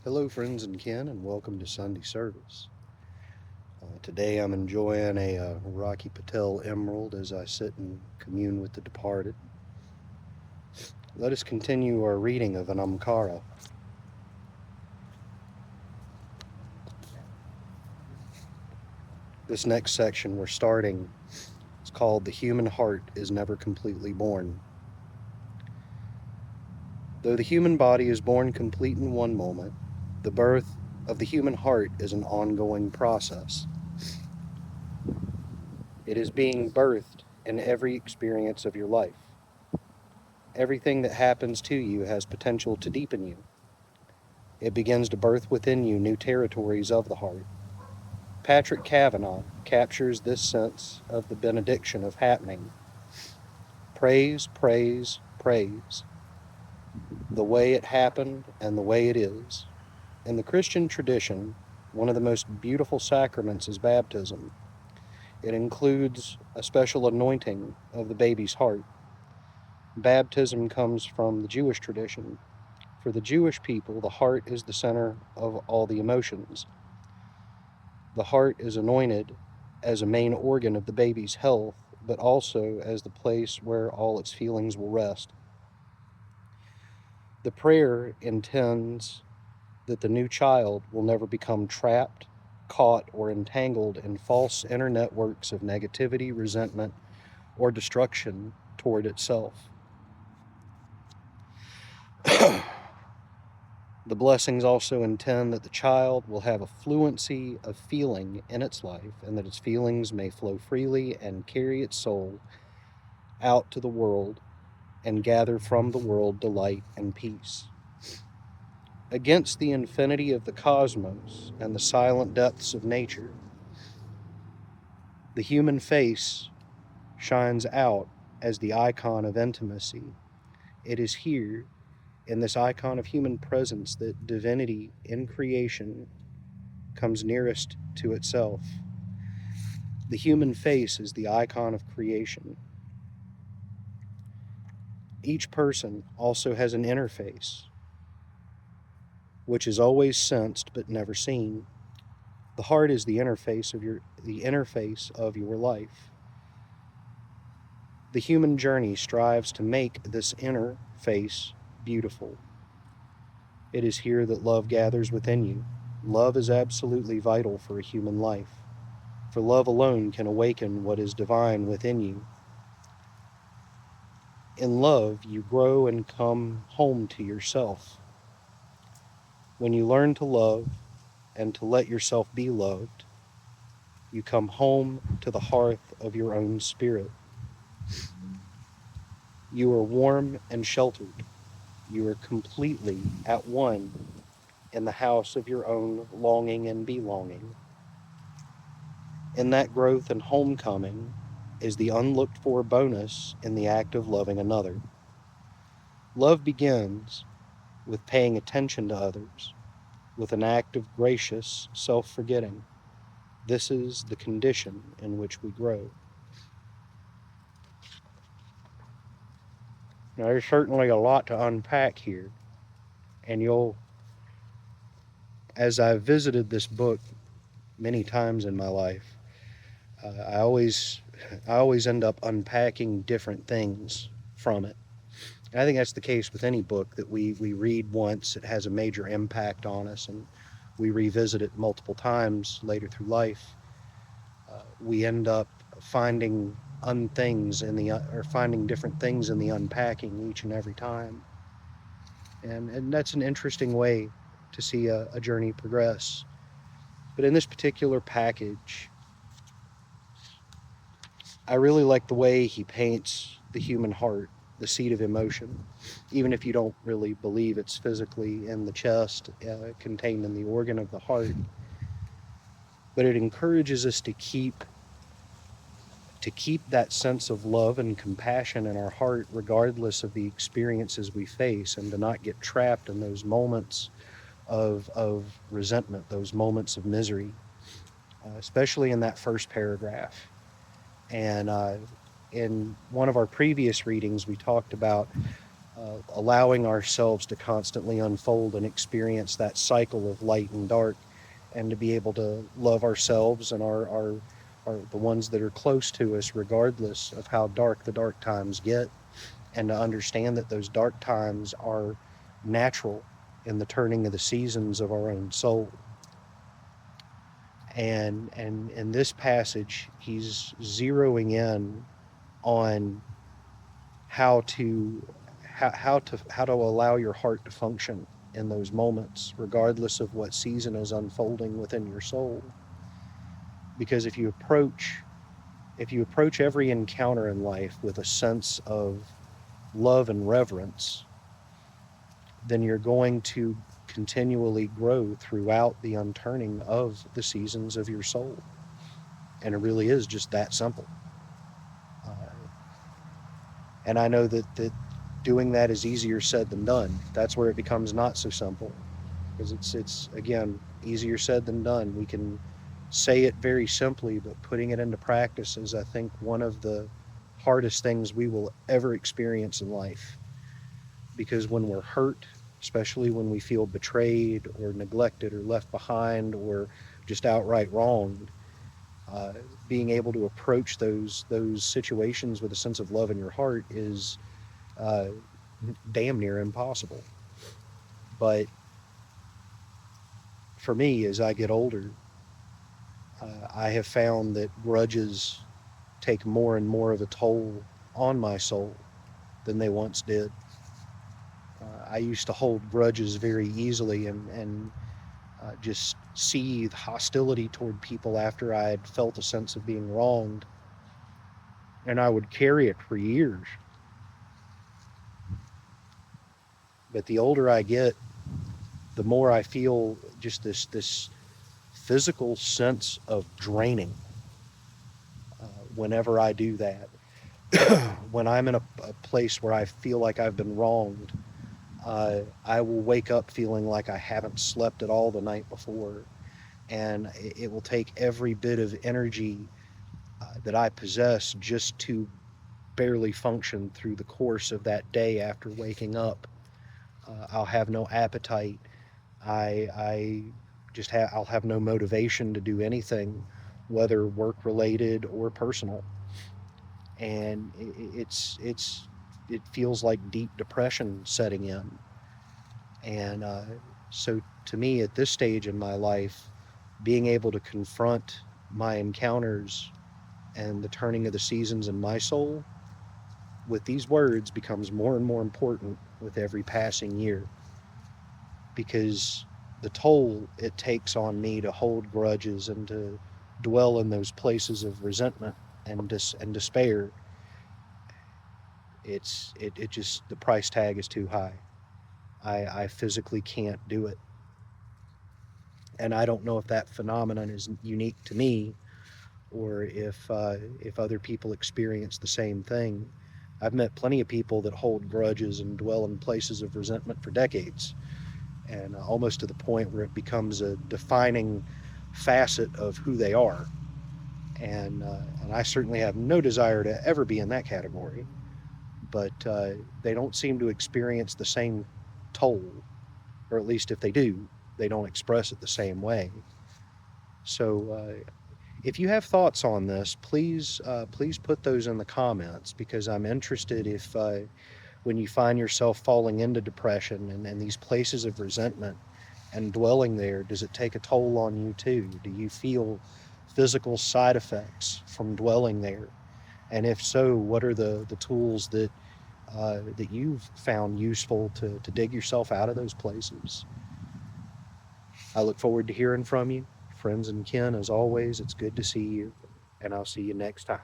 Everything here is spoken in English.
Hello, friends and kin, and welcome to Sundee Service. Today I'm enjoying a Rocky Patel Emerald as I sit and commune with the departed. Let us continue our reading of Anamkara. This next section we're starting is called The Human Heart is Never Completely Born. Though the human body is born complete in one moment, the birth of the human heart is an ongoing process. It is being birthed in every experience of your life. Everything that happens to you has potential to deepen you. It begins to birth within you new territories of the heart. Patrick Kavanagh captures this sense of the benediction of happening. Praise, praise, praise. The way it happened and the way it is. In the Christian tradition, one of the most beautiful sacraments is baptism. It includes a special anointing of the baby's heart. Baptism comes from the Jewish tradition. For the Jewish people, the heart is the center of all the emotions. The heart is anointed as a main organ of the baby's health, but also as the place where all its feelings will rest. The prayer intends that the new child will never become trapped, caught, or entangled in false inner networks of negativity, resentment, or destruction toward itself. The blessings also intend that the child will have a fluency of feeling in its life and that its feelings may flow freely and carry its soul out to the world and gather from the world delight and peace. Against the infinity of the cosmos and the silent depths of nature, the human face shines out as the icon of intimacy. It is here, in this icon of human presence, that divinity in creation comes nearest to itself. The human face is the icon of creation. Each person also has an inner face, which is always sensed but never seen. The heart is the interface of your life. The human journey strives to make this inner face beautiful. It is here that love gathers within you. Love is absolutely vital for a human life, for love alone can awaken what is divine within you. In love, you grow and come home to yourself. When you learn to love and to let yourself be loved, you come home to the hearth of your own spirit. You are warm and sheltered. You are completely at one in the house of your own longing and belonging. In that growth and homecoming is the unlooked for bonus in the act of loving another. Love begins with paying attention to others, with an act of gracious self-forgetting. This is the condition in which we grow. Now, there's certainly a lot to unpack here, and as I've visited this book many times in my life, I always end up unpacking different things from it. And I think that's the case with any book that we read once. It has a major impact on us, and we revisit it multiple times later through life. We end up finding finding different things in the unpacking each and every time, and that's an interesting way to see a journey progress. But in this particular package, I really like the way he paints the human heart, the seat of emotion, even if you don't really believe it's physically in the chest, contained in the organ of the heart. But it encourages us to keep that sense of love and compassion in our heart, regardless of the experiences we face, and to not get trapped in those moments of resentment, those moments of misery, especially in that first paragraph. And in one of our previous readings, we talked about allowing ourselves to constantly unfold and experience that cycle of light and dark, and to be able to love ourselves and our the ones that are close to us, regardless of how dark the dark times get, and to understand that those dark times are natural in the turning of the seasons of our own soul. And in this passage, he's zeroing in on how to how to allow your heart to function in those moments, regardless of what season is unfolding within your soul. Because if you approach every encounter in life with a sense of love and reverence, then you're going to continually grow throughout the unturning of the seasons of your soul. And it really is just that simple. Uh, and I know that doing that is easier said than done. That's where it becomes not so simple, because it's again easier said than done. We can say it very simply, but putting it into practice is, I think, one of the hardest things we will ever experience in life. Because when we're hurt, especially when we feel betrayed or neglected or left behind or just outright wronged, uh, being able to approach those situations with a sense of love in your heart is uh, damn near impossible. But for me, as I get older, I have found that grudges take more and more of a toll on my soul than they once did. I used to hold grudges very easily and just seethe hostility toward people after I had felt a sense of being wronged, and I would carry it for years. But the older I get, the more I feel just this physical sense of draining whenever I do that. When I'm in a place where I feel like I've been wronged, I will wake up feeling like I haven't slept at all the night before, and it will take every bit of energy that I possess just to barely function through the course of that day after waking up. I'll have no appetite. I just I'll have no motivation to do anything, whether work related or personal, and it feels like deep depression setting in. And so to me, at this stage in my life, being able to confront my encounters and the turning of the seasons in my soul with these words becomes more and more important with every passing year, because the toll it takes on me to hold grudges and to dwell in those places of resentment and despair, it just, the price tag is too high. I physically can't do it. And I don't know if that phenomenon is unique to me, or if other people experience the same thing. I've met plenty of people that hold grudges and dwell in places of resentment for decades, and almost to the point where it becomes a defining facet of who they are. And I certainly have no desire to ever be in that category, but they don't seem to experience the same toll, or at least if they do, they don't express it the same way. So if you have thoughts on this, please put those in the comments, because I'm interested if when you find yourself falling into depression and these places of resentment and dwelling there, does it take a toll on you too? Do you feel physical side effects from dwelling there? And if so, what are the tools that you've found useful to dig yourself out of those places? I look forward to hearing from you. Friends and kin, as always, it's good to see you, and I'll see you next time.